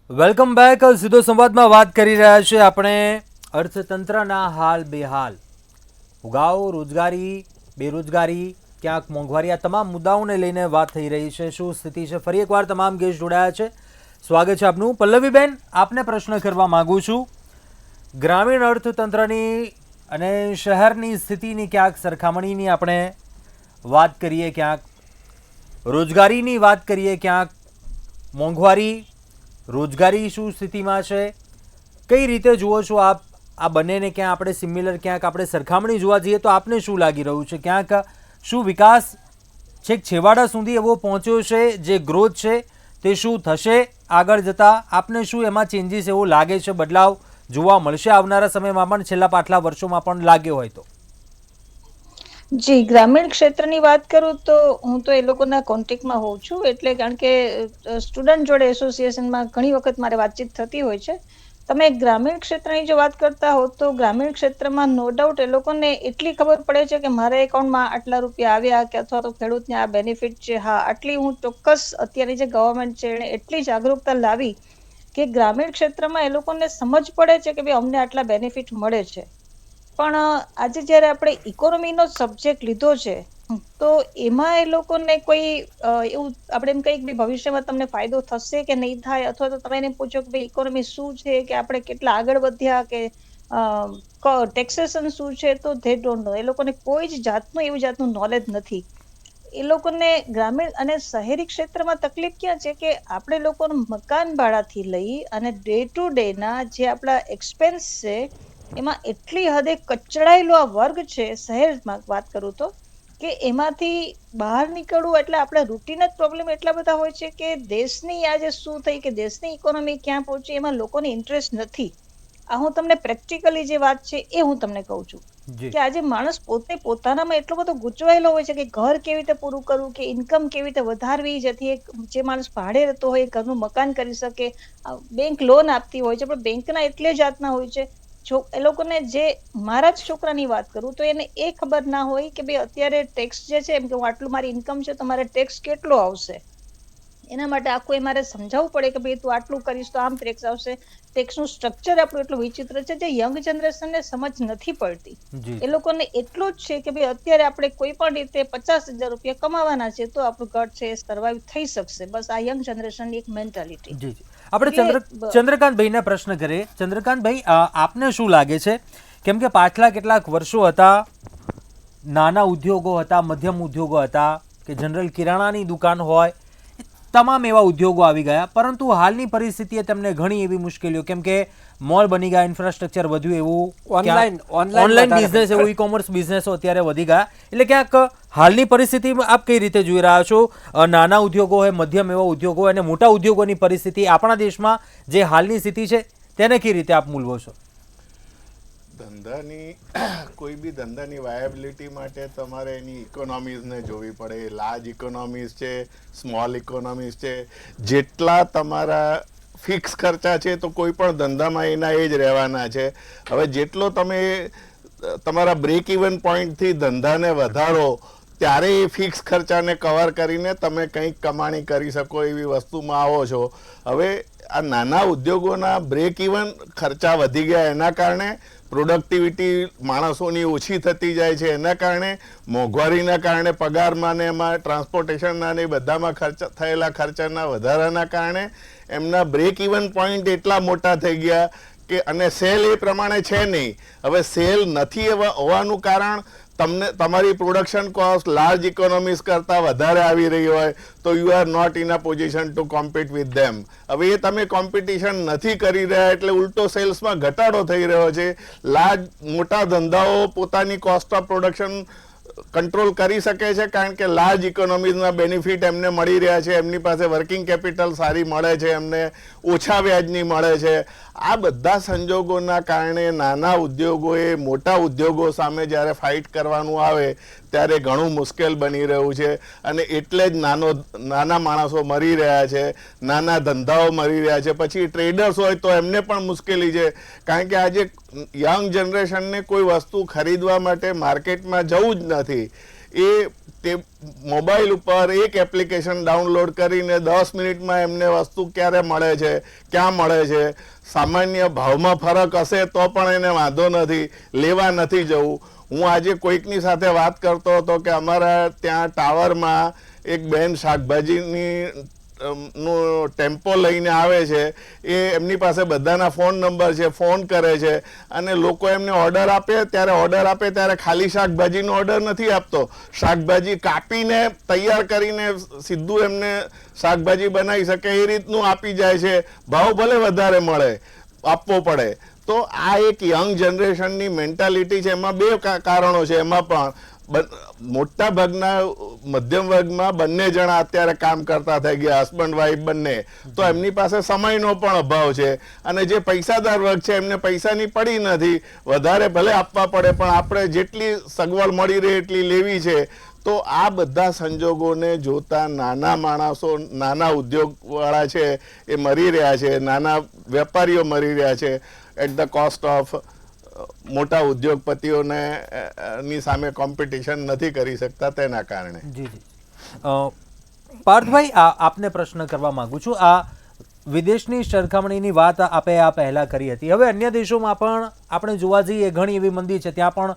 Welcome back. સીધો સંવાદમાં વાત કરી રહ્યા છે આપણે અર્થતંત્રના હાલ બેહાલ, ઉગાવ, રોજગારી, બેરોજગારી, ક્યાંક મોંઘવારી, આ તમામ મુદ્દાઓને લઈને વાત થઈ રહી છે. શું સ્થિતિ છે? ફરી એકવાર તમામ ગેસ્ટ જોડાયા છે. સ્વાગત છે આપનું. પલ્લવીબેન, આપને પ્રશ્ન કરવા માગું છું. ગ્રામીણ અર્થતંત્રની અને શહેરની સ્થિતિની ક્યાંક સરખામણીની આપણે વાત કરીએ, ક્યાંક રોજગારીની વાત કરીએ, ક્યાંક મોંઘવારી, રોજગારી શું સ્થિતિમાં છે, કઈ રીતે જુઓ છો આપ આ બંનેને? ક્યાં આપણે સિમિલર, ક્યાંક આપણે સરખામણી જોવા જઈએ તો આપને શું લાગી રહ્યું છે? ક્યાંક શું વિકાસ છેક છેવાડા સુધી એવો પહોંચ્યો છે? જે ગ્રોથ છે તે શું થશે આગળ જતાં? આપને શું એમાં ચેન્જીસ એવો લાગે છે, બદલાવ જોવા મળશે આવનારા સમયમાં પણ, છેલ્લા પાછલા વર્ષોમાં પણ લાગ્યો હોય તો? જી, ગ્રામીણ ક્ષેત્રની વાત કરું તો હું તો એ લોકોના કોન્ટેક્ટમાં હોઉં છું, એટલે કારણ કે સ્ટુડન્ટ જોડે એસોસિએશનમાં ઘણી વખત મારે વાતચીત થતી હોય છે. તમે ગ્રામીણ ક્ષેત્રની જો વાત કરતા હો તો ગ્રામીણ ક્ષેત્રમાં નો ડાઉટ એ લોકોને એટલી ખબર પડે છે કે મારા એકાઉન્ટમાં આટલા રૂપિયા આવ્યા કે અથવા તો ખેડૂતને આ બેનિફિટ છે. હા, આટલી હું ચોક્કસ અત્યારની જે ગવર્મેન્ટ છે એને એટલી જાગૃતતા લાવી કે ગ્રામીણ ક્ષેત્રમાં એ લોકોને સમજ પડે છે કે ભાઈ અમને આટલા બેનિફિટ મળે છે. પણ આજે જયારે આપણે ઇકોનોમીનો સબ્જેક્ટ લીધો છે તો એમાં એ લોકોને કોઈ એવું આપણે એમ કહીએ કે ભવિષ્યમાં તમને ફાયદો થશે કે નહીં થાય, અથવા તો તમે એને પૂછો કે ભાઈ ઇકોનોમી શું છે, કે આપણે કેટલા આગળ વધ્યા, કે ટેક્સેશન શું છે, તો ધે ડોન્ટ નો. એ લોકોને કોઈ જ જાતનું એવું જાતનું નોલેજ નથી. એ લોકોને ગ્રામીણ અને શહેરી ક્ષેત્રમાં તકલીફ ક્યાં છે કે આપણે લોકોનું મકાન ભાડાથી લઈ અને ડે ટુ ડે ના જે આપણા એક્સપેન્સ છે એમાં એટલી હદે કચડાયેલો આ વર્ગ છે શહેરમાં વાત કરું તો, કે એમાંથી બહાર નીકળવું એટલે આપણે રૂટીન જ પ્રોબ્લેમ એટલા બધા હોય છે કે દેશની આજે શું થઈ, કે દેશની ઇકોનોમી ક્યાં પહોંચી, એમાં લોકોને ઇન્ટરેસ્ટ નથી. આ હું તમને પ્રેક્ટિકલી જે વાત છે એ હું તમને કહું છું કે આજે માણસ પોતે પોતાનામાં એટલો બધો ગૂંચવાયેલો હોય છે કે ઘર કેવી રીતે પૂરું કરવું, કે ઇન્કમ કેવી રીતે વધારવી, જેથી જે માણસ ભાડે રહેતો હોય ઘરનું મકાન કરી શકે. બેંક લોન આપતી હોય છે પણ બેંકના એટલે જાતના હોય છે. એ લોકોને, જે મારા જ છોકરાની વાત કરું તો એને એ ખબર ના હોય કે ભાઈ અત્યારે ટેક્સ જે છે, એમ કે હું આટલું મારી ઇન્કમ છે તો મારે ટેક્સ કેટલો આવશે. એના માટે આખું એ મારે સમજાવવું પડે કે ભાઈ તું આટલું કરીશ તો આમ ટેક્સ આવશે. ટેક્સનું સ્ટ્રક્ચર આપણું એટલું વિચિત્ર છે જે યંગ જનરેશનને સમજ નથી પડતી. એ લોકોને એટલું જ છે કે ભાઈ અત્યારે આપણે કોઈ પણ રીતે 50,000 રૂપિયા કમાવાના છે તો આપણું ઘર છે એ સર્વાઈવ થઈ શકશે. બસ આ યંગ જનરેશનની એક મેન્ટાલિટી. જી જી, આપણે ચંદ્રકાંતભાઈને પ્રશ્ન કરીએ. ચંદ્રકાંતભાઈ, આપને શું લાગે છે? કેમ કે પાછલા કેટલાક વર્ષો હતા, નાના ઉદ્યોગો હતા, મધ્યમ ઉદ્યોગો હતા, કે જનરલ કિરાણાની દુકાન હોય, તમામ એવા ઉદ્યોગો આવી ગયા. પરંતુ હાલની પરિસ્થિતિએ તેમને ઘણી એવી મુશ્કેલીઓ, કેમ કે મોલ બની ગયા, ઇન્ફ્રાસ્ટ્રક્ચર વધ્યું, એવું ઓનલાઈન બિઝનેસ, એવું ઈ કોમર્સ બિઝનેસો અત્યારે વધી ગયા. એટલે ક્યાંક હાલની પરિસ્થિતિમાં આપ કઈ રીતે જોઈ રહ્યા છો? નાના ઉદ્યોગો હોય, મધ્યમ એવા ઉદ્યોગો હોય અને મોટા ઉદ્યોગોની પરિસ્થિતિ, આપણા દેશમાં જે હાલની સ્થિતિ છે તેને કઈ રીતે આપ મૂલવો છો? ધંધાની કોઈ બી ધંધાની વાયબિલિટી માટે તમારે એની ઇકોનોમીઝને જોવી પડે. લાર્જ ઇકોનોમીઝ છે, સ્મોલ ઇકોનોમીઝ છે. જેટલા તમારા ફિક્સ ખર્ચા છે તો કોઈ પણ ધંધામાં એના એ જ રહેવાના છે. હવે જેટલો તમે તમારા બ્રેક ઇવન પોઈન્ટથી ધંધાને વધારો ત્યારે એ ફિક્સ ખર્ચાને કવર કરીને તમે કંઈક કમાણી કરી શકો એવી વસ્તુમાં આવો છો. હવે આ નાના ઉદ્યોગોના બ્રેક ઇવન ખર્ચા વધી ગયા, એના કારણે પ્રોડક્ટિવિટી માણસોની ઓછી થતી જાય છે. એના કારણે મોંઘવારીના કારણે પગારમાં ને એમાં ટ્રાન્સપોર્ટેશનના ને બધામાં થયેલા ખર્ચાના વધારાના કારણે એમના બ્રેક ઇવન પોઈન્ટ એટલા મોટા થઈ ગયા કે, અને સેલ એ પ્રમાણે છે નહીં. હવે સેલ નથી હોવાનું કારણ તમને તમારી પ્રોડક્શન કોસ્ટ લાર્જ ઇકોનોમીઝ કરતાં વધારે આવી રહી હોય તો you are not in a position to compete with them. હવે એ તમે કોમ્પિટિશન નથી કરી રહ્યા એટલે ઉલટો સેલ્સમાં ઘટાડો થઈ રહ્યો છે. મોટા ધંધાઓ પોતાની કોસ્ટ ઓફ પ્રોડક્શન કંટ્રોલ કરી શકે છે કારણ કે લાર્જ ઇકોનોમીઝના બેનિફિટ એમને મળી રહ્યા છે. એમની પાસે વર્કિંગ કેપિટલ સારી મળે છે, એમને ઓછા વ્યાજની મળે છે. આ બધા સંજોગોના કારણે નાના ઉદ્યોગોએ મોટા ઉદ્યોગો સામે જ્યારે ફાઇટ કરવાનું આવે ત્યારે ઘણું મુશ્કેલ બની રહ્યું છે. અને એટલે જ નાના માણસો મરી રહ્યા છે, નાના ધંધાઓ મરી રહ્યા છે. પછી ટ્રેડર્સ હોય તો એમને પણ મુશ્કેલી છે કારણ કે આજે યંગ જનરેશનને કોઈ વસ્તુ ખરીદવા માટે માર્કેટમાં જવું જ નથી. એ તે મોબાઈલ ઉપર એક એપ્લિકેશન ડાઉનલોડ કરીને 10 મિનિટમાં એમને વસ્તુ ક્યારે મળે છે, ક્યાં મળે છે, સામાન્ય ભાવમાં ફરક હશે તો પણ એને વાંધો નથી, લેવા નથી જવું. હું આજે કોઈકની સાથે વાત કરતો હતો કે અમારા ત્યાં ટાવરમાં એક બેન શાકભાજીની નું ટેમ્પો લઈને આવે છે, એ એમની પાસે બધાના ફોન નંબર છે, ફોન કરે છે અને લોકો એમને ઓર્ડર આપે ત્યારે ખાલી શાકભાજીનો ઓર્ડર નથી આપતો, શાકભાજી કાપીને તૈયાર કરીને સીધું એમને શાકભાજી બનાવી શકે એ રીતનું આપી જાય છે. ભાવ ભલે વધારે મળે, આપવો પડે. તો આ એક યંગ જનરેશનની મેન્ટાલિટી છે. એમાં બે કારણો છે. એમાં પણ મોટા ભાગના મધ્યમ વર્ગમાં બંને જણા અત્યારે કામ કરતા થઈ ગયા, હસબન્ડ વાઈફ બંને, તો એમની પાસે સમયનો પણ અભાવ છે. અને જે પૈસાદાર વર્ગ છે એમને પૈસાની પડી નથી, વધારે ભલે આપવા પડે પણ આપણે જેટલી સગવડ મળી રહે એટલી લેવી છે. તો આ બધા સંજોગોને જોતા નાના માણસો, નાના ઉદ્યોગવાળા છે એ મરી રહ્યા છે, નાના વેપારીઓ મરી રહ્યા છે એટ ધ કોસ્ટ ઓફ મોટા ઉદ્યોગપતિઓને ની સામે કોમ્પિટિશન નથી કરી શકતા તેના કારણે. જી પાર્થભાઈ, આપને પ્રશ્ન કરવા માંગુ છું. આ વિદેશની સરખામણીની વાત આપે આ પહેલા કરી હતી. હવે અન્ય દેશોમાં પણ આપણે જોવા જઈએ ઘણી એવી મંદી છે, ત્યાં પણ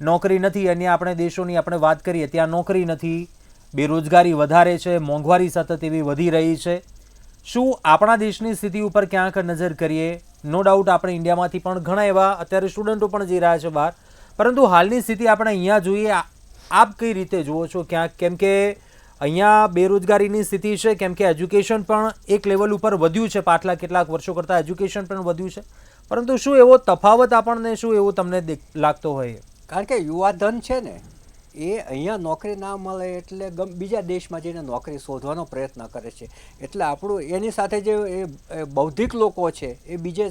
નોકરી નથી. અન્ય આપણે દેશોની આપણે વાત કરીએ ત્યાં નોકરી નથી, બેરોજગારી વધારે છે, મોંઘવારી સતત એવી વધી રહી છે. શું આપણા દેશની સ્થિતિ ઉપર ક્યાંક નજર કરીએ? નો ડાઉટ આપણે ઇન્ડિયામાંથી પણ ઘણા એવા અત્યારે સ્ટુડન્ટો પણ જઈ રહ્યા છે બહાર, પરંતુ હાલની સ્થિતિ આપણે અહીંયા જોઈએ, આપ કઈ રીતે જુઓ છો ક્યાંક? કેમ કે અહીંયા બેરોજગારીની સ્થિતિ છે, કેમ કે એજ્યુકેશન પણ એક લેવલ ઉપર વધ્યું છે, પાછલા કેટલાક વર્ષો કરતાં એજ્યુકેશન પણ વધ્યું છે, પરંતુ શું એવો તફાવત આપણને શું એવું તમને લાગતો હોય? કારણ કે યુવાધન છે ને એ અહીંયા નોકરી ના મળે એટલે બીજા દેશમાં જઈને નોકરી શોધવાનો પ્રયત્ન કરે છે. એટલે આપણું એની સાથે જે એ બૌદ્ધિક લોકો છે એ બીજે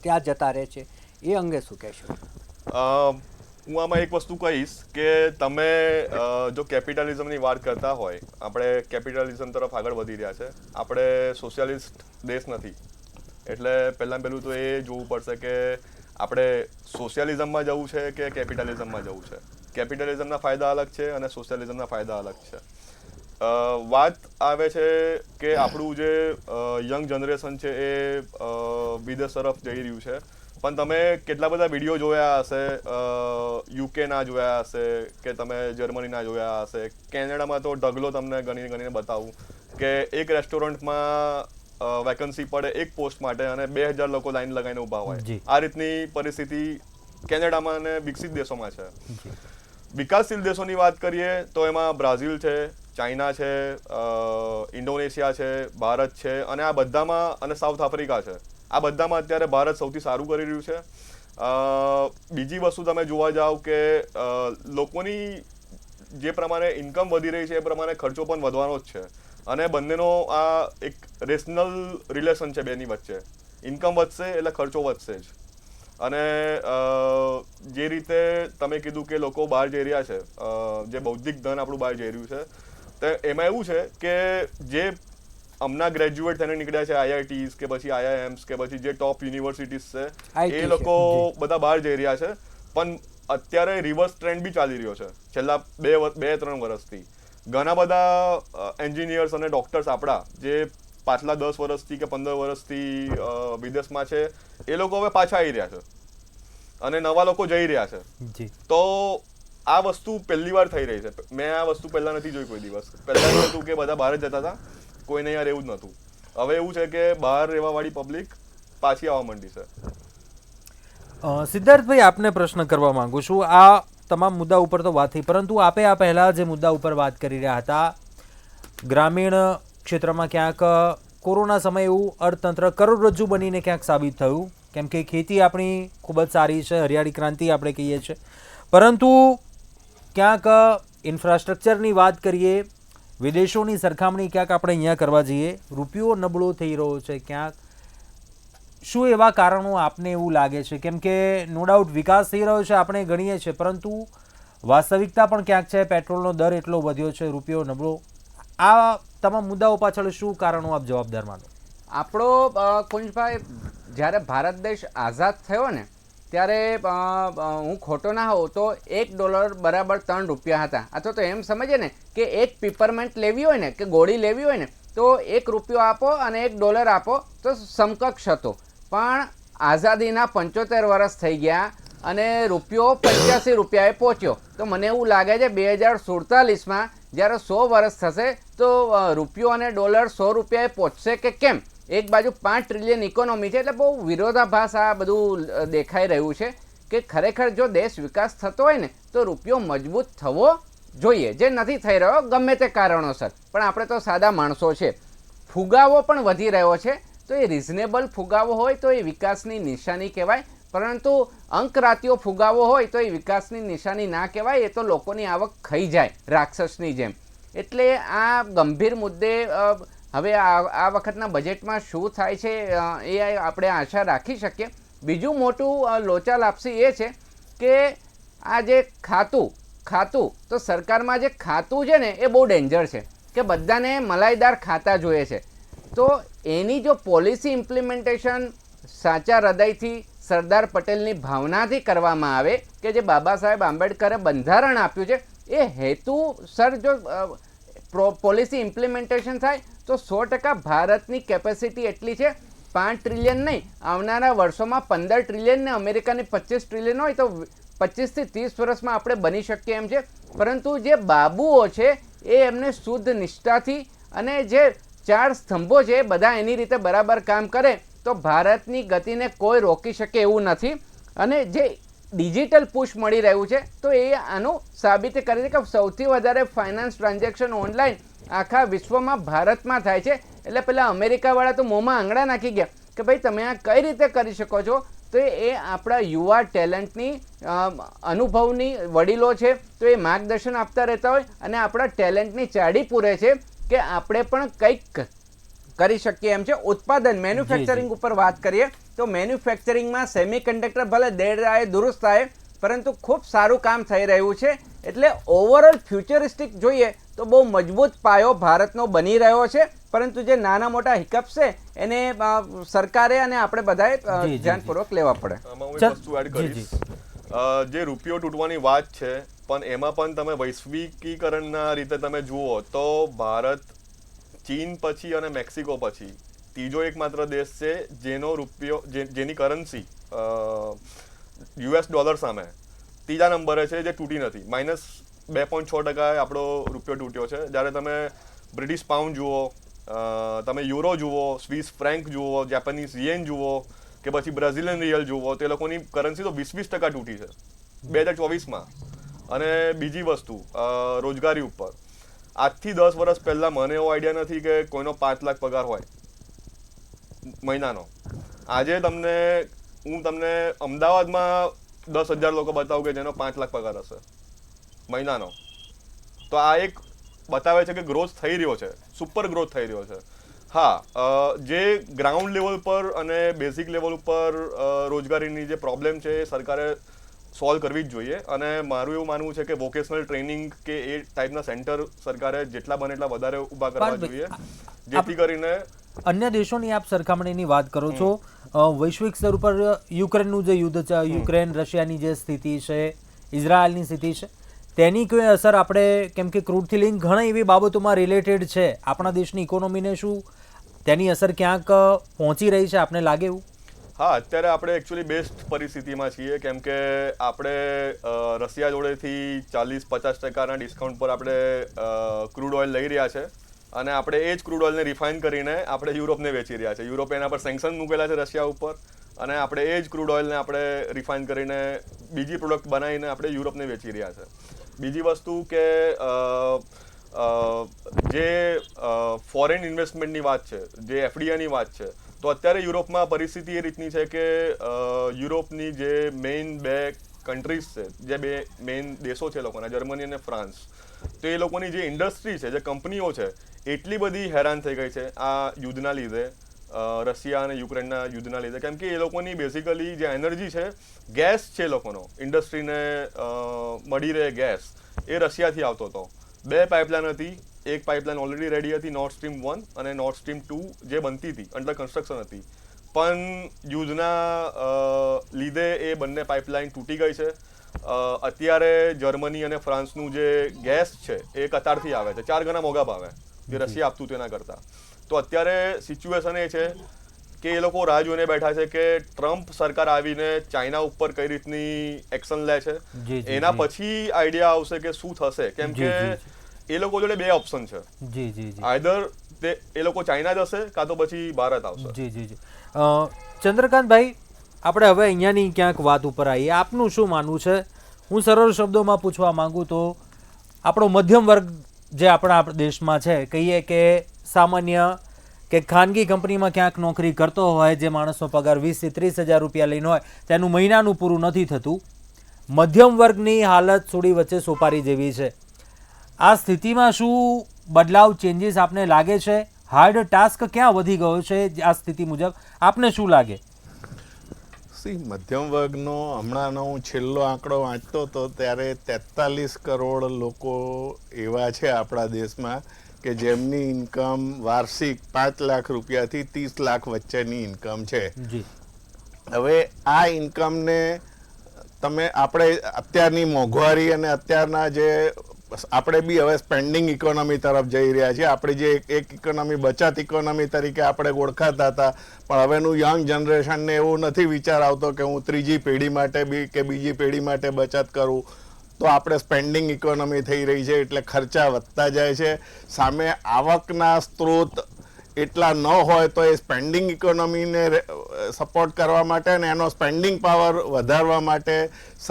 ત્યાં જતા રહે છે. એ અંગે શું કહેશો? હું આમાં એક વસ્તુ કહીશ કે તમે જો કેપિટલિઝમની વાત કરતા હોય, આપણે કેપિટલિઝમ તરફ આગળ વધી રહ્યા છે, આપણે સોશિયાલિસ્ટ દેશ નથી. એટલે પહેલું તો એ જોવું પડશે કે આપણે સોશિયાલિઝમમાં જવું છે કે કેપિટલિઝમમાં જવું છે. કેપિટલિઝમના ફાયદા અલગ છે અને સોશિયાલિઝમના ફાયદા અલગ છે. વાત આવે છે કે આપણું જે યંગ જનરેશન છે એ વિદેશ તરફ જઈ રહ્યું છે, પણ તમે કેટલા બધા વિડીયો જોયા હશે, યુકેના જોયા હશે કે તમે જર્મનીના જોયા હશે, કેનેડામાં તો ઢગલો તમને ગણીને બતાવું કે એક રેસ્ટોરન્ટમાં વેકન્સી પડે એક પોસ્ટ માટે અને 2000 લોકો લાઈન લગાવીને ઊભા હોય. આ રીતની પરિસ્થિતિ કેનેડામાં અને વિકસિત દેશોમાં છે. વિકાસશીલ દેશોની વાત કરીએ તો એમાં બ્રાઝિલ છે, ચાઇના છે, ઇન્ડોનેશિયા છે, ભારત છે અને આ બધામાં, અને સાઉથ આફ્રિકા છે, આ બધામાં અત્યારે ભારત સૌથી સારું કરી રહ્યું છે. બીજી વસ્તુ તમે જોવા જાઓ કે લોકોની જે પ્રમાણે ઇન્કમ વધી રહી છે એ પ્રમાણે ખર્ચો પણ વધવાનો જ છે. અને બંનેનો આ એક રેશનલ રિલેશન છે બેની વચ્ચે. ઇન્કમ વધશે એટલે ખર્ચો વધશે જ. અને જે રીતે તમે કીધું કે લોકો બહાર જઈ રહ્યા છે, જે બૌદ્ધિક ધન આપણું બહાર જઈ રહ્યું છે, તો એમાં એવું છે કે જે હમણાં ગ્રેજ્યુએટ થઈને નીકળ્યા છે આઈઆઈટીઝ કે પછી આઈઆઈએમ્સ કે પછી જે ટોપ યુનિવર્સિટીઝ છે એ લોકો બધા બહાર જઈ રહ્યા છે. પણ અત્યારે રિવર્સ ટ્રેન્ડ બી ચાલી રહ્યો છે છેલ્લા 2-3 વર્ષથી. ઘણા બધા એન્જિનિયર્સ અને ડોક્ટર્સ આપણા જે પાછલા 10 વર્ષથી કે 15 વર્ષથી વિદેશમાં છે એ લોકો હવે પાછા આવી રહ્યા છે અને નવા લોકો જઈ રહ્યા છે. તો આ વસ્તુ પહેલી વાર થઈ રહી છે. મેં આ વસ્તુ પહેલા નથી જોઈ કોઈ દિવસ. પહેલા એવું હતું કે બધા બહાર જ જતા હતા, કોઈને અહીંયા રહેવું જ નહોતું. હવે એવું છે કે બહાર રહેવાવાળી પબ્લિક પાછી આવવા માંડી છે. સિદ્ધાર્થભાઈ, આપને પ્રશ્ન કરવા માંગુ છું. આ તમામ મુદ્દા ઉપર તો વાત થઈ, પરંતુ આપે આ પહેલાં જે મુદ્દા ઉપર વાત કરી રહ્યા હતા, ગ્રામીણ ક્ષેત્રમાં ક્યાંક કોરોના સમય એવું અર્થતંત્ર કરોડરજ્જુ બનીને ક્યાંક સાબિત થયું, કેમ કે ખેતી આપણી ખૂબ જ સારી છે, હરિયાળી ક્રાંતિ આપણે કહીએ છીએ, પરંતુ ક્યાંક ઇન્ફ્રાસ્ટ્રક્ચરની વાત કરીએ, વિદેશોની સરખામણી ક્યાંક આપણે અહીંયા કરવા જઈએ, રૂપિયો નબળો થઈ રહ્યો છે ક્યાંક. શું એવા કારણો આપને એવું લાગે છે? કેમ કે નો ડાઉટ વિકાસ થઈ રહ્યો છે આપણે ગણીએ છીએ, પરંતુ વાસ્તવિકતા પણ ક્યાંક છે, પેટ્રોલનો દર એટલો વધ્યો છે, રૂપિયો નબળો. આ તમામ મુદ્દાઓ પાછળ શું કારણો આપ જવાબદાર માનો? આપણો કુંજભાઈ, જ્યારે ભારત દેશ આઝાદ થયો ને ત્યારે હું ખોટો ના હોઉં તો $1 બરાબર 3 રૂપિયા હતા. અથવા તો એમ સમજીએ ને કે એક પીપરમેન્ટ લેવી હોય ને કે ગોળી લેવી હોય ને તો $1 આપો અને $1 આપો તો સમકક્ષ હતો. પણ આઝાદીના 75 વર્ષ થઈ ગયા અને રૂપિયો 85 રૂપિયાએ પહોંચ્યો. તો મને એવું લાગે છે 2047માં જ્યારે 100 વર્ષ થશે તો રૂપિયો અને ડોલર 100 રૂપિયાએ પહોંચશે કે કેમ? એક બાજુ 5 ટ્રિલિયન ઇકોનોમી છે એટલે બહુ વિરોધાભાસ આ બધું દેખાઈ રહ્યું છે કે ખરેખર જો દેશ વિકાસ થતો હોય ને તો રૂપિયો મજબૂત થવો જોઈએ, જે નથી થઈ રહ્યો ગમે તે કારણોસર. પણ આપણે તો સાદા માણસો છે. ફુગાવો પણ વધી રહ્યો છે તો એ રિઝનેબલ ફુગાવો હોય તો એ વિકાસની નિશાની કહેવાય, પરંતુ અંકરાતીઓ ફુગાવો હોય તો એ વિકાસની નિશાની ના કહેવાય. એ તો લોકોની આવક ખાઈ જાય રાક્ષસની જેમ. એટલે આ ગંભીર મુદ્દે હવે આ વખતના બજેટમાં શું થાય છે એ આપણે આશા રાખી શકીએ. બીજું મોટું લોચા લાપસી એ છે કે આ જે ખાતું તો સરકારમાં જે ખાતું છે ને એ બહુ ડેન્જર છે કે બધાને મલાઈદાર ખાતા જોઈએ છે. તો એની જો પોલિસી ઇમ્પ્લિમેન્ટેશન સાચા હૃદયથી સરદાર પટેલની ભાવનાથી કરવામાં આવે કે જે બાબા સાહેબ આંબેડકરે બંધારણ આપ્યું છે એ હેતુસર જો પોલિસી ઇમ્પ્લિમેન્ટેશન થાય તો 100% ભારતની કેપેસિટી એટલી છે 5 ટ્રિલિયન નહીં, આવનારા વર્ષોમાં 15 ટ્રિલિયન ને અમેરિકાની 25 ટ્રિલિયન હોય તો 25 થી 30 વર્ષમાં આપણે બની શકીએ એમ છે. પરંતુ જે બાબુઓ છે એ એમને શુદ્ધ નિષ્ઠાથી અને જે 4 સ્તંભો છે એ બધા એની રીતે બરાબર કામ કરે તો ભારતની ગતિને કોઈ રોકી શકે એવું નથી. અને જે ડિજિટલ પુશ મળી રહ્યું છે તો એ આનું સાબિત કરે છે કે સૌથી વધારે ફાઇનાન્સ ટ્રાન્ઝેક્શન ઓનલાઈન આખા વિશ્વમાં ભારતમાં થાય છે. એટલે પેલા અમેરિકાવાળા તો મોંમાં આંગળા નાખી ગયા કે ભાઈ તમે આ કઈ રીતે કરી શકો છો. તો એ આપણા યુવા ટેલેન્ટની અનુભવની વડીલો છે તો એ માર્ગદર્શન આપતા રહેતા હોય અને આપણા ટેલેન્ટની ચાડી પૂરે છે કે આપણે પણ કંઈક કરી શકીએ એમ છે. ઉત્પાદન મેન્યુફેક્ચરિંગ ઉપર વાત કરીએ તો મેન્યુફેક્ચરિંગમાં સેમિકન્ડક્ટર ભલે દેર આવે દુરુસ્ત થાય પરંતુ ખૂબ સારું કામ થઈ રહ્યું છે. એટલે ઓવરઓલ ફ્યુચરિસ્ટિક જોઈએ તો બહુ મજબૂત પાયો ભારતનો બની રહ્યો છે. પરંતુ જે નાના મોટા હિકઅપ્સ છે એને સરકારે અને આપણે બધાએ ધ્યાનપૂર્વક લેવા પડે. આમાં હું એક વસ્તુ એડ કરીશ. જે રૂપિયો તૂટવાની વાત છે પણ એમાં પણ તમે વૈશ્વિકીકરણના રીતે તમે જુઓ તો ભારત ચીન પછી અને મેક્સિકો પછી ત્રીજો એકમાત્ર દેશ છે જેનો રૂપિયો જેની કરન્સી $US સામે ત્રીજા નંબરે છે જે તૂટી નથી. -2.6% આપણો રૂપિયો તૂટ્યો છે. જ્યારે તમે બ્રિટિશ પાઉન્ડ જુઓ, તમે યુરો જુઓ, સ્વિસ ફ્રેન્ક જુઓ, જાપાનીઝ યેન જુઓ કે પછી બ્રાઝિલિયન રિયલ જુઓ તો એ લોકોની કરન્સી તો 20% તૂટી છે 2024માં. અને બીજી વસ્તુ રોજગારી ઉપર આજથી 10 વર્ષ પહેલાં મને એવો આઈડિયા નથી કે કોઈનો 5 લાખ પગાર હોય મહિનાનો. આજે હું તમને અમદાવાદમાં 10,000 લોકો બતાવું કે જેનો 5 લાખ પગાર હશે મહિનાનો. તો આ એક બતાવે છે કે ગ્રોથ થઈ રહ્યો છે, સુપર ગ્રોથ થઈ રહ્યો છે. હા, જે ગ્રાઉન્ડ લેવલ પર અને બેઝિક લેવલ ઉપર રોજગારીની જે પ્રોબ્લેમ છે એ સરકારે સોલ્વ કરવી જ જોઈએ. અને મારું એવું માનવું છે કે વોકેશનલ ટ્રેનિંગ કે એ ટાઈપના સેન્ટર સરકારે જેટલા બને એટલા વધારે ઊભા કરવા જોઈએ જેથી કરીને અન્ય દેશોની આપ સરખામણીની વાત કરો છો. વૈશ્વિક સ્તર ઉપર યુક્રેનનું જે યુદ્ધ છે, યુક્રેન રશિયાની જે સ્થિતિ છે, ઇઝરાયલની સ્થિતિ છે, તેની કોઈ અસર આપણે કેમ કે ક્રૂડથી લિંક ઘણી એવી બાબતોમાં રિલેટેડ છે આપણા દેશની ઇકોનોમીને શું તેની અસર ક્યાંક પહોંચી રહી છે આપને લાગે એવું? હા, અત્યારે આપણે એકચ્યુઅલી બેસ્ટ પરિસ્થિતિમાં છીએ કેમ કે આપણે રશિયા જોડેથી 40-50% ડિસ્કાઉન્ટ પર આપણે ક્રૂડ ઓઇલ લઈ રહ્યા છે અને આપણે એ જ ક્રૂડ ઓઇલને રિફાઇન કરીને આપણે યુરોપને વેચી રહ્યા છે. યુરોપે એના પર સેન્કશન મૂકેલા છે રશિયા ઉપર અને આપણે એ જ ક્રૂડ ઓઇલને આપણે રિફાઇન કરીને બીજી પ્રોડક્ટ બનાવીને આપણે યુરોપને વેચી રહ્યા છે. બીજી વસ્તુ કે જે ફોરેન ઇન્વેસ્ટમેન્ટની વાત છે, જે એફડીઆઈની વાત છે, તો અત્યારે યુરોપમાં પરિસ્થિતિ એ રીતની છે કે યુરોપની જે મેઇન 2 કન્ટ્રીઝ છે, જે 2 મેઇન દેશો છે લોકોના, જર્મની અને ફ્રાન્સ, તો એ લોકોની જે ઇન્ડસ્ટ્રી છે, જે કંપનીઓ છે, એટલી બધી હેરાન થઈ ગઈ છે આ યુદ્ધના લીધે, રશિયા અને યુક્રેનના યુદ્ધના લીધે. કેમ કે એ લોકોની બેઝિકલી જે એનર્જી છે, ગેસ છે લોકોનો, ઇન્ડસ્ટ્રીને મળી રહે ગેસ, એ રશિયાથી આવતો હતો. 2 પાઇપલાઇન હતી. એક પાઇપલાઇન ઓલરેડી રેડી હતી, નોર્થ સ્ટ્રીમ 1 અને નોર્થ સ્ટ્રીમ 2 જે બનતી હતી, અંડર કન્સ્ટ્રક્શન હતી. પણ યુદ્ધના લીધે એ બંને પાઇપલાઇન તૂટી ગઈ છે. અત્યારે જર્મની અને ફ્રાન્સનું જે ગેસ છે એ કતારથી આવે છે, 4 ગણા મોંઘા ભાવે જે રશિયા આપતું તેના કરતાં. તો અત્યારે સિચ્યુએશન એ છે કે એ લોકો રાહ જોઈને બેઠા છે કે ટ્રમ્પ સરકાર આવીને ચાઇના ઉપર કઈ રીતની એક્શન લે છે. એના પછી આઈડિયા આવશે કે શું થશે, કેમ કે એ લોકો જોડે 2 ઓપ્શન છે. આઈધર એ લોકો ચાઇના જશે કાં તો પછી ભારત આવશે. જી જી જી ચંદ્રકાંતભાઈ, આપણે હવે અહીંયાની ક્યાંક વાત ઉપર આવીએ. આપનું શું માનવું છે? હું સરળ શબ્દોમાં પૂછવા માંગુ તો આપણો મધ્યમ વર્ગ જે આપણા દેશમાં છે, કહીએ કે સામાન્ય કે ખાનગી કંપનીમાં ક્યાંક નોકરી કરતો હોય, જે માણસનો પગાર 20 થી 30 હજાર રૂપિયા લઈને હોય, તેનું મહિનાનું પૂરું નથી થતું. મધ્યમ વર્ગની હાલત સોડી વચ્ચે સોપારી જેવી છે. આ સ્થિતિમાં શું બદલાવ, ચેન્જીસ આપને લાગે છે? હાર્ડ ટાસ્ક ક્યાં વધી ગયો છે આ સ્થિતિ મુજબ? આપને શું લાગે? મધ્યમ વર્ગનો હમણાંનો હું છેલ્લો આંકડો વાંચતો હતો ત્યારે 43 કરોડ લોકો એવા છે આપણા દેશમાં કે જેમની ઇન્કમ વાર્ષિક 5 લાખ રૂપિયાથી 30 લાખ વચ્ચેની ઇન્કમ છે. હવે આ ઇન્કમને તમે આપણે અત્યારની મોંઘવારી અને અત્યારના જે આપણે બી હવે સ્પેન્ડિંગ ઇકોનોમી તરફ જઈ રહ્યા છીએ. આપણી જે એક ઇકોનોમી બચત ઇકોનોમી તરીકે આપણે ઓળખાતા હતા, પણ હવેનું યંગ જનરેશનને એવું નથી વિચાર આવતો કે હું ત્રીજી પેઢી માટે બી કે બીજી પેઢી માટે બચત કરું. તો આપણે સ્પેન્ડિંગ ઇકોનોમી થઈ રહી છે, એટલે ખર્ચા વધતા જાય છે. સામે આવકના સ્ત્રોત એટલા ન હોય તો એ સ્પેન્ડિંગ ઇકોનોમીને સપોર્ટ કરવા માટે અને એનો સ્પેન્ડિંગ પાવર વધારવા માટે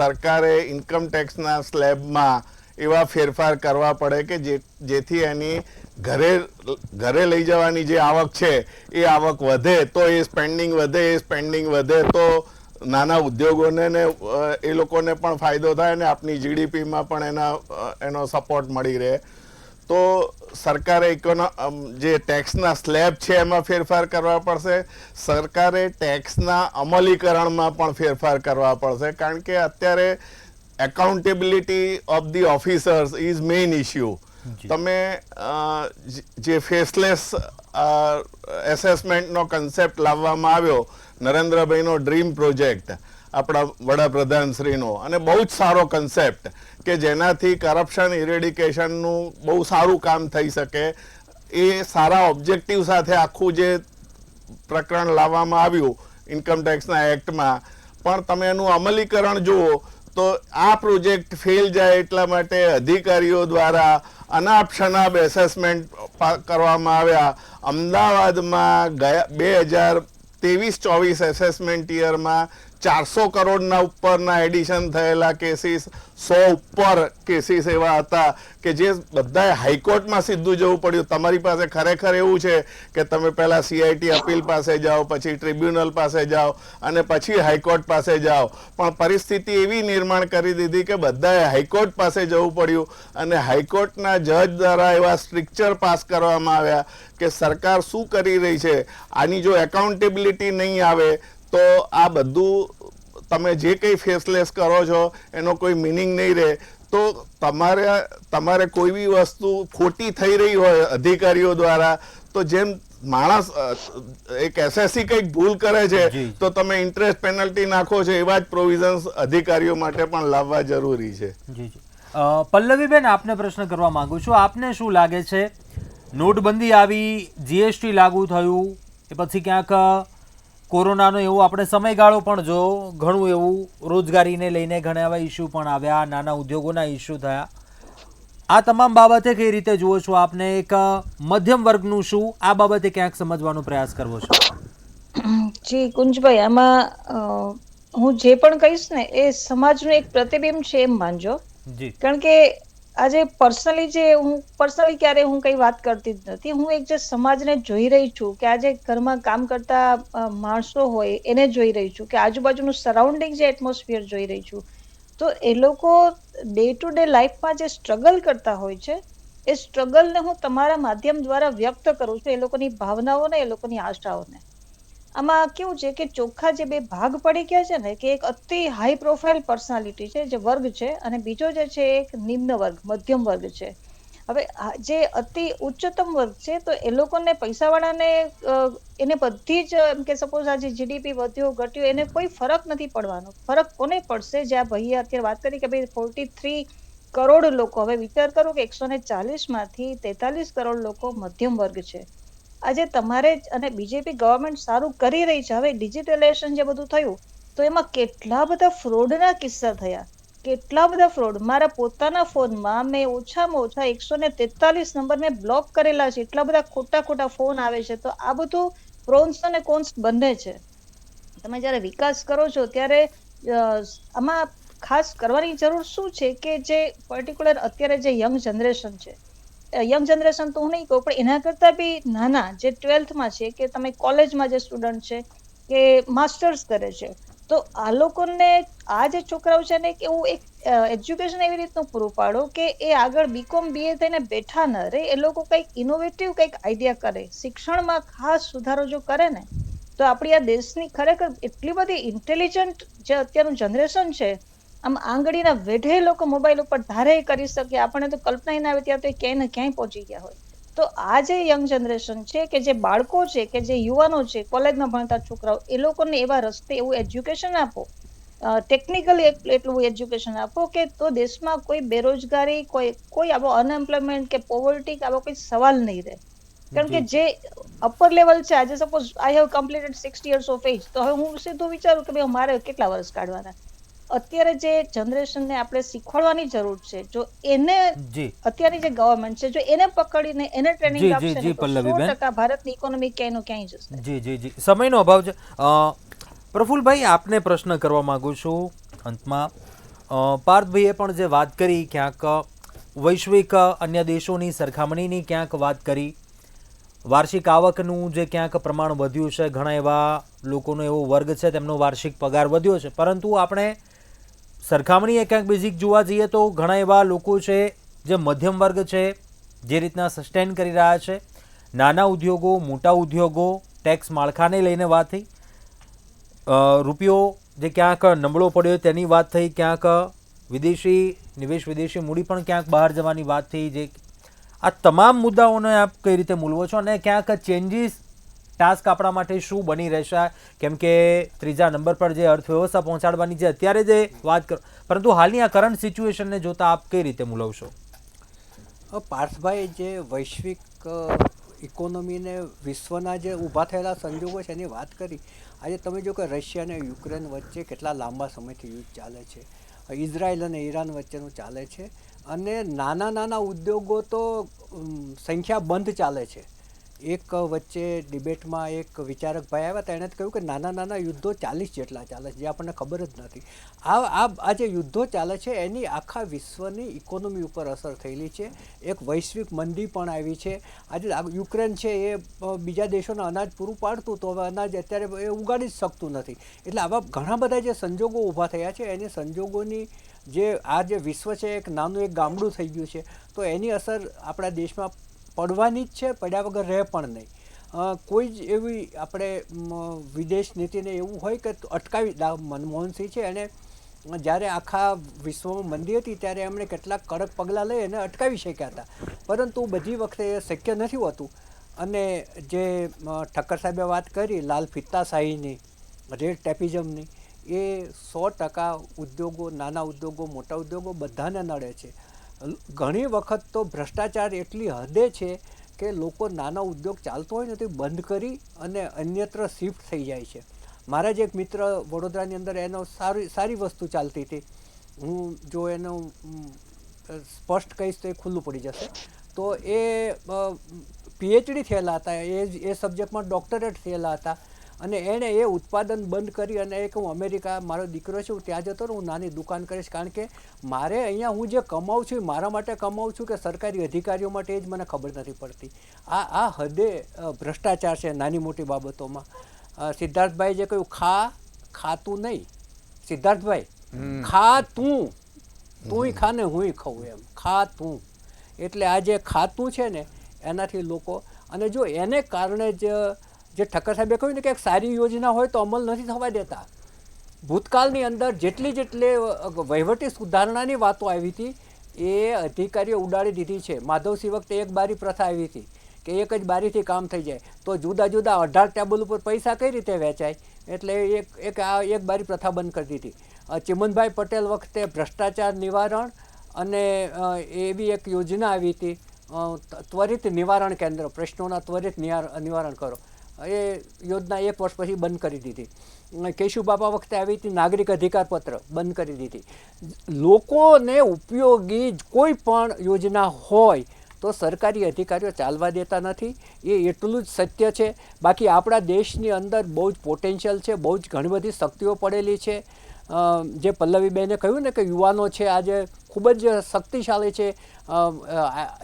સરકારે ઇન્કમ ટેક્સના સ્લેબમાં એવા ફેરફાર કરવા પડે કે જેથી એની ઘરે લઈ જવાની જે આવક છે એ આવક વધે તો એ સ્પેન્ડિંગ વધે તો નાના ઉદ્યોગોને ને એ લોકોને પણ ફાયદો થાય ને આપની જીડીપીમાં પણ એનો સપોર્ટ મળી રહે. તો સરકારે જે ટેક્સના સ્લેબ છે એમાં ફેરફાર કરવા પડશે. સરકારે ટેક્સના અમલીકરણમાં પણ ફેરફાર કરવા પડશે, કારણ કે અત્યારે accountability of the officers is main issue. તમે જે ફેસલેસ એસેસમેન્ટનો કન્સેપ્ટ લાવવામાં આવ્યો, નરેન્દ્રભાઈનો ડ્રીમ પ્રોજેક્ટ આપણા વડાપ્રધાનશ્રીનો, અને બહુ જ સારો કન્સેપ્ટ કે જેનાથી કરપ્શન ઇરેડિકેશનનું બહુ સારું કામ થઈ શકે. એ સારા ઓબ્જેક્ટિવ સાથે આખું જે પ્રકરણ લાવવામાં આવ્યું ઇન્કમ ટેક્સના એક્ટમાં, પણ તમે એનું અમલીકરણ જુઓ તો આ પ્રોજેક્ટ ફેલ જાય એટલા માટે અધિકારીઓ દ્વારા અનાપ શનાપ એસેસમેન્ટ કરવામાં આવ્યા. અમદાવાદમાં ગયા 2023-24 એસેસમેન્ટ યરમાં 400 કરોડના ઉપરના એડિશન થયેલા કેસીસ, 100 ઉપર કેસીસ એવા હતા કે જે બધાએ હાઈકોર્ટમાં સીધું જવું પડ્યું. તમારી પાસે ખરેખર એવું છે કે તમે પહેલાં CIT અપીલ પાસે જાઓ, પછી ટ્રિબ્યુનલ પાસે જાઓ અને પછી હાઈકોર્ટ પાસે જાઓ, પણ પરિસ્થિતિ એવી નિર્માણ કરી દીધી કે બધાએ હાઈકોર્ટ પાસે જવું પડ્યું. અને હાઈકોર્ટના જજ દ્વારા એવા સ્ટ્રિક્ચર પાસ કરવામાં આવ્યા કે સરકાર શું કરી રહી છે, આની જો એકાઉન્ટેબિલિટી નહીં આવે તો આ બધું તમે જે કંઈ ફેસલેસ કરો છો એનો કોઈ મિનિંગ નહીં રહે. તો તમારે કોઈ બી વસ્તુ ખોટી થઈ રહી હોય અધિકારીઓ દ્વારા, તો જેમ માણસ એક SSC કંઈક ભૂલ કરે છે તો તમે ઇન્ટરેસ્ટ પેનલ્ટી નાખો છો, એવા જ પ્રોવિઝન્સ અધિકારીઓ માટે પણ લાવવા જરૂરી છે. પલ્લવીબેન, આપને પ્રશ્ન કરવા માંગુ છું. આપને શું લાગે છે, નોટબંધી આવી, GST લાગુ થયું, એ પછી ક્યાંક કોરોનાનો એવો આપણે સમયગાળો પણ જો ઘણું એવું રોજગારીને લઈને ઘણા એવા ઇસ્યુ પણ આવ્યા, નાના ઉદ્યોગોના ઇસ્યુ થયા. આ તમામ બાબતે કઈ રીતે જુઓ છો આપને? એક મધ્યમ વર્ગનું શું આ બાબતે ક્યાંક સમજવાનો પ્રયાસ કરવો છે? જી કુંજભાઈ, આમાં હું જે પણ કહીશ ને એ સમાજનું એક પ્રતિબિંબ છે એમ માનજો. કારણ કે આજે પર્સનલી ક્યારે હું કઈ વાત કરતી જ નથી. હું એક જે સમાજને જોઈ રહી છું કે આજે ઘરમાં કામ કરતા માણસો હોય એને જોઈ રહી છું, કે આજુબાજુનું સરાઉન્ડિંગ જે એટમોસ્ફિયર જોઈ રહી છું. તો એ લોકો ડે ટુ ડે લાઈફમાં જે સ્ટ્રગલ કરતા હોય છે, એ સ્ટ્રગલને હું તમારા માધ્યમ દ્વારા વ્યક્ત કરું છું, એ લોકોની ભાવનાઓને, એ લોકોની આશાઓને. આમાં કેવું છે કે ચોખ્ખા જે બે ભાગ પડી ગયા છે ને, કે એક અતિ હાઈ પ્રોફાઇલ પર્સનાલિટી છે જે વર્ગ છે, અને બીજો જે છે એક નિમ્ન વર્ગ, મધ્યમ વર્ગ છે. હવે જે અતિ ઉચ્ચતમ વર્ગ છે તો એ લોકોને પૈસાવાળાને એને બધી જ એમ કે સપોઝ આજે જીડીપી વધ્યો ઘટ્યો એને કોઈ ફરક નથી પડવાનો. ફરક કોને પડશે? જે આ ભાઈએ અત્યારે વાત કરી કે ભાઈ 43 કરોડ લોકો, હવે વિચાર કરો કે 140 માંથી 43 કરોડ લોકો મધ્યમ વર્ગ છે. આજે તમારે અને બીજેપી ગવર્મેન્ટ સારું કરી રહી છે. હવે ડિજિટલાઇઝેશન જે બધું થયું તો એમાં કેટલા બધા ફ્રોડના કિસ્સા થયા, કેટલા બધા ફ્રોડ. મારા પોતાના ફોનમાં મેં ઓછામાં ઓછા 143 નંબર મેં બ્લોક કરેલા છે. એટલા બધા ખોટા ખોટા ફોન આવે છે. તો આ બધું પ્રોન્સ અને કોન્સ બંને છે. તમે જ્યારે વિકાસ કરો છો ત્યારે આમાં ખાસ કરવાની જરૂર શું છે કે જે પર્ટિક્યુલર અત્યારે જે યંગ જનરેશન છે, યંગ જનરેશન તો હું નહીં કહું પણ એના કરતા બી નાના જે 12થમાં છે કે તમે કોલેજમાં જે સ્ટુડન્ટ છે કે માસ્ટર્સ કરે છે, તો આ લોકોને આ જે છોકરાઓ છે ને કે હું એક એજ્યુકેશન એવી રીતનું પૂરું પાડો કે એ આગળ બીકોમ બીએ થઈને બેઠા ન રહે, એ લોકો કંઈક ઇનોવેટિવ કંઈક આઈડિયા કરે. શિક્ષણમાં ખાસ સુધારો જો કરે ને તો આપણી આ દેશની ખરેખર એટલી બધી ઇન્ટેલિજન્ટ જે અત્યારનું જનરેશન છે, આમ આંગળીના વેઢે લોકો મોબાઈલ ઉપર ધારે કરી શકે, આપણને તો કલ્પના ના આવે ત્યાં તો ક્યાંય ને ક્યાંય પહોંચી ગયા હોય. તો આ જે યંગ જનરેશન છે કે જે બાળકો છે કે જે યુવાનો છે, કોલેજમાં ભણતા છોકરાઓ, એ લોકોને એવા રસ્તે એવું એજ્યુકેશન આપો, ટેકનિકલી એટલું એજ્યુકેશન આપો કે તો દેશમાં કોઈ બેરોજગારી, કોઈ આવો અનએમ્પ્લોયમેન્ટ કે પોવર્ટી આવો કોઈ સવાલ નહીં રહે. કારણ કે જે અપર લેવલ છે, આજે suppose I have completed 60 years of age, તો હવે હું સીધું વિચારું કે ભાઈ મારે કેટલા વર્ષ કાઢવાના. અત્યારે જે જનરેશનને આપણે શીખવાડવાની જરૂર છે, જો એને જી અત્યારની જે ગવર્મેન્ટ છે જો એને પકડીને એને જી, ટ્રેનિંગ જી, આપશે જી, ને તો પલ્લવીબેન. 100% ભારતની ઇકોનોમી ક્યાંયનું ક્યાંય જશે. જી જી જી, સમયનો અભાવ છે. પ્રફુલભાઈ, આપને પ્રશ્ન કરવા માંગુ છું અંતમાં. પાર્થભાઈએ પણ જે વાત કરી, ક્યાંક વૈશ્વિક અન્ય દેશોની સરખામણીની ક્યાંક વાત કરી, વાર્ષિક આવકનું જે ક્યાંક પ્રમાણ વધ્યું છે, ઘણા એવા લોકોનો એવો વર્ગ છે તેમનો વાર્ષિક પગાર વધ્યો છે, પરંતુ આપણે સરખામણીએ ક્યાંક બેઝિક જોવા જઈએ તો ઘણા એવા લોકો છે જે મધ્યમ વર્ગ છે, જે રીતના સસ્ટેન કરી રહ્યા છે. નાના ઉદ્યોગો, મોટા ઉદ્યોગો, ટેક્સ માળખાને લઈને વાત થઈ, રૂપિયો જે ક્યાંક નબળો પડ્યો તેની વાત થઈ, ક્યાંક વિદેશી નિવેશ, વિદેશી મૂડી પણ ક્યાંક બહાર જવાની વાત થઈ. જે આ તમામ મુદ્દાઓને આપ કઈ રીતે મૂલવો છો અને ક્યાંક ચેન્જીસ ટાસ્ક આપણા માટે શું બની રહેશે? કેમ કે ત્રીજા નંબર પર જે અર્થવ્યવસ્થા પહોંચાડવાની છે અત્યારે જે વાત કરો, પરંતુ હાલની આ કરંટ સિચ્યુએશનને જોતા આપ કઈ રીતે મૂલવશો? પાર્થભાઈ, જે વૈશ્વિક ઇકોનોમીને વિશ્વના જે ઊભા થયેલા સંજોગો છે એની વાત કરી. આજે તમે જો કે રશિયા અને યુક્રેન વચ્ચે કેટલા લાંબા સમયથી યુદ્ધ ચાલે છે, ઇઝરાયલ અને ઈરાન વચ્ચેનું ચાલે છે, અને નાના નાના ઉદ્યોગો તો સંખ્યાબંધ ચાલે છે. એક વચ્ચે ડિબેટમાં એક વિચારક ભાઈ આવ્યા હતા, એણે કહ્યું કે નાના નાના યુદ્ધો 40 જેટલા ચાલે છે, જે આપણને ખબર જ નથી. આ જે યુદ્ધો ચાલે છે એની આખા વિશ્વની ઇકોનોમી ઉપર અસર થયેલી છે. એક વૈશ્વિક મંદી પણ આવી છે. આજે યુક્રેન છે એ બીજા દેશોને અનાજ પૂરું પાડતું, તો હવે અનાજ અત્યારે એ ઉગાડી જ શકતું નથી. એટલે આવા ઘણા બધા જે સંજોગો ઊભા થયા છે, એની સંજોગોની જે આ જે વિશ્વ છે એક નાનું એક ગામડું થઈ ગયું છે, તો એની અસર આપણા દેશમાં પડવાની જ છે, પડ્યા વગર રહે પણ નહીં. કોઈ જ એવી આપણે વિદેશ નીતિને એવું હોય કે અટકાવી, મનમોહનસિંહ છે એણે જ્યારે આખા વિશ્વમાં મંદી હતી ત્યારે એમણે કેટલાક કડક પગલાં લઈ અને અટકાવી શક્યા હતા, પરંતુ બધી વખતે એ શક્ય નથી હોતું. અને જે ઠક્કર સાહેબે વાત કરી લાલ ફિત્તાશાહીની, રેડ ટેપિઝમની, એ 100% ઉદ્યોગો, નાના ઉદ્યોગો, મોટા ઉદ્યોગો બધાને નડે છે. ઘણી વખત તો ભ્રષ્ટાચાર એટલી હદે છે કે લોકો નાના ઉદ્યોગ ચાલતો હોય ને તે બંધ કરી અને અન્યત્ર શિફ્ટ થઈ જાય છે. મારા જ એક મિત્ર વડોદરાની અંદર એનો સારી વસ્તુ ચાલતી હતી, હું જો એનું સ્પષ્ટ કહીશ તો એ ખુલ્લું પડી જશે. તો એ PhD થયેલા હતા, એ સબ્જેક્ટમાં ડૉક્ટરેટ થયેલા હતા, અને એણે એ ઉત્પાદન બંધ કરી અને એક હું અમેરિકા, મારો દીકરો છે હું ત્યાં જતો રહું, હું નાની દુકાન કરીશ, કારણ કે મારે અહીંયા હું જે કમાઉં છું એ મારા માટે કમાઉં છું કે સરકારી અધિકારીઓ માટે એ જ મને ખબર નથી પડતી. આ હદે ભ્રષ્ટાચાર છે નાની મોટી બાબતોમાં. સિદ્ધાર્થભાઈ જે કહ્યું, ખાતું નહીં, સિદ્ધાર્થભાઈ, ખા તું ખા ને હુંય ખાઉં, એમ ખા તું. એટલે આ જે ખાતું છે ને એનાથી લોકો, અને જો એને કારણે જ જે ઠક્કર સાહેબે કહ્યું ને કે એક સારી યોજના હોય તો અમલ નથી થવા દેતા. ભૂતકાળની અંદર જેટલી વહીવટી સુધારણાની વાતો આવી હતી એ અધિકારીઓ ઉડાડી દીધી છે. માધવસિંહ વખતે એક બારી પ્રથા આવી હતી કે એક જ બારીથી કામ થઈ જાય, તો જુદા જુદા 18 ટેબલ ઉપર પૈસા કઈ રીતે વેચાય, એટલે એક બારી પ્રથા બંધ કરી દીધી. ચિમનભાઈ પટેલ વખતે ભ્રષ્ટાચાર નિવારણ અને એવી એક યોજના આવી હતી, ત્વરિત નિવારણ કેન્દ્ર, પ્રશ્નોના ત્વરિત નિવારણ કરો, એ યોજના 1 વર્ષ પછી બંધ કરી દીધી. કેશુબાપા વખતે આવી હતી નાગરિક અધિકાર પત્ર, બંધ કરી દીધી. લોકોને ઉપયોગી કોઈ પણ યોજના હોય તો સરકારી અધિકારીઓ ચાલવા દેતા નથી, એ એટલું જ સત્ય છે. બાકી આપણા દેશની અંદર બહુ જ પોટેન્શિયલ છે, બહુ જ ઘણી બધી શક્તિઓ પડેલી છે. જે પલ્લવીબેને કહ્યું ને કે યુવાનો છે આજે ખૂબ જ શક્તિશાળી છે,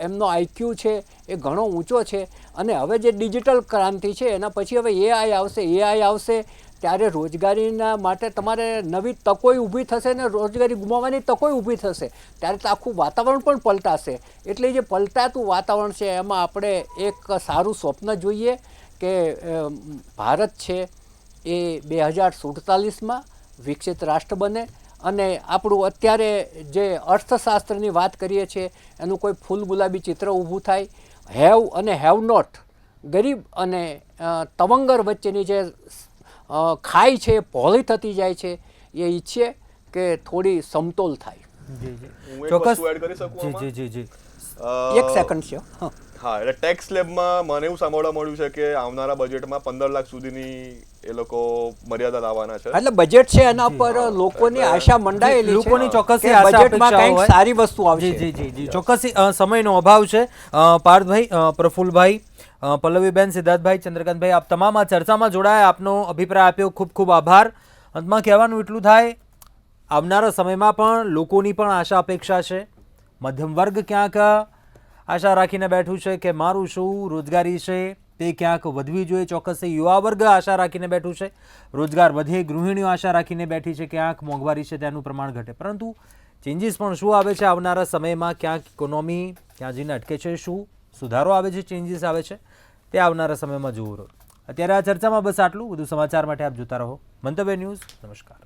એમનો આઈક્યુ છે એ ઘણો ઊંચો છે. અને હવે જે ડિજિટલ ક્રાંતિ છે એના પછી હવે એઆઈ આવશે ત્યારે રોજગારીના માટે તમારે નવી તકોય ઊભી થશે ને રોજગારી ગુમાવવાની તકોય ઊભી થશે, ત્યારે તો આખું વાતાવરણ પણ પલટાશે. એટલે જે પલટાતું વાતાવરણ છે એમાં આપણે એક સારું સ્વપ્ન જોઈએ કે ભારત છે એ 2047માં વિકસિત રાષ્ટ્ર બને, અને આપણું અત્યારે જે અર્થશાસ્ત્રની વાત કરીએ છીએ એનું કોઈ ફૂલ ગુલાબી ચિત્ર ઊભું થાય. હેવ અને હેવ નોટ, ગરીબ અને તવંગર વચ્ચેની જે ખાઈ છે પહોળી થતી જાય છે, એ ઈચ્છે કે થોડી સમતોલ થાય. જી જી હું એક ચોક્કસ. વસ્તુ એડ કરી શકું જી આમાં? જી જી જી એક સેકન્ડ છે. હા, એટલે ટેક્સ સ્લેબમાં મને એવું સાંભળવા મળ્યું છે કે આવનારા બજેટમાં 15 લાખ સુધીની એ લોકો મર્યાદા લાવવાના છે. એટલે બજેટ છે એના પર લોકોની આશા મંડાયેલી છે, લોકોની ચોક્કસ કે આશા બજેટમાં અપેક્ષાઓ કંઈક હોય. સારી વસ્તુ આવશે. જી જી જી ચોક્કસ સમયનો અભાવ છે. પાર્થભાઈ, પ્રફુલભાઈ, પલ્લવીબેન, સિદ્ધાર્થભાઈ, ચંદ્રકાંતભાઈ, આપ તમામ આ ચર્ચામાં જોડાયા, આપનો અભિપ્રાય આપ્યો, ખૂબ ખૂબ આભાર. અંતમાં કહેવાનું એટલું થાય, આવનારા સમયમાં પણ લોકોની પણ આશા અપેક્ષા છે. મધ્યમ વર્ગ ક્યાંક આશા રાખીને બેઠું છે કે મારું શું રોજગારી છે તે ક્યાંક વધવી જોઈએ. ચોક્કસ યુવા વર્ગ આશા રાખીને બેઠું છે, રોજગાર વધે. ગૃહિણીઓ આશા રાખીને બેઠી છે ક્યાંક મોંઘવારી છે તેનું પ્રમાણ ઘટે. પરંતુ ચેન્જીસ પણ શું આવે છે આવનારા સમયમાં, ક્યાંક ઇકોનોમી ક્યાં જઈને અટકે છે, શું સુધારો આવે છે, ચેન્જીસ આવે છે, તે આવનારા સમયમાં જોવું રહ્યું. અત્યારે આ ચર્ચામાં બસ આટલું. વધુ સમાચાર માટે આપ જોતા રહો મંતવ્ય ન્યૂઝ. નમસ્કાર.